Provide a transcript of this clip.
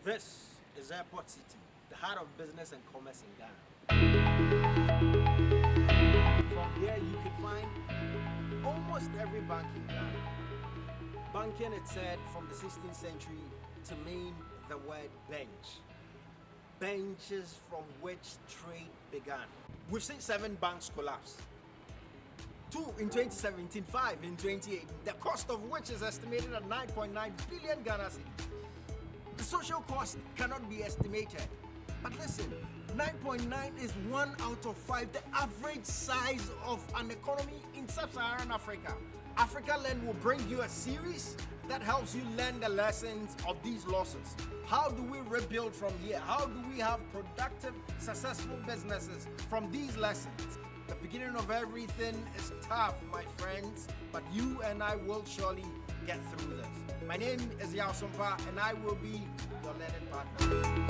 This is Airport City, the heart of business and commerce in Ghana. From here, you can find almost every bank in Ghana. Banking, it said, from the 16th century to mean the word bench. Benches from which trade began. We've seen 7 banks collapse. 2 in 2017, 5 in 2018, the cost of which is estimated at 9.9 billion Ghana cedis. The social cost cannot be estimated. But listen, 9.9 is 1 out of 5, the average size of an economy in sub-Saharan Africa. Africa Learn will bring you a series that helps you learn the lessons of these losses. How do we rebuild from here? How do we have productive, successful businesses from these lessons? The beginning of everything is tough, my friends, but you and I will surely get through this. My name is Yao Sompa, and I will be your learning partner.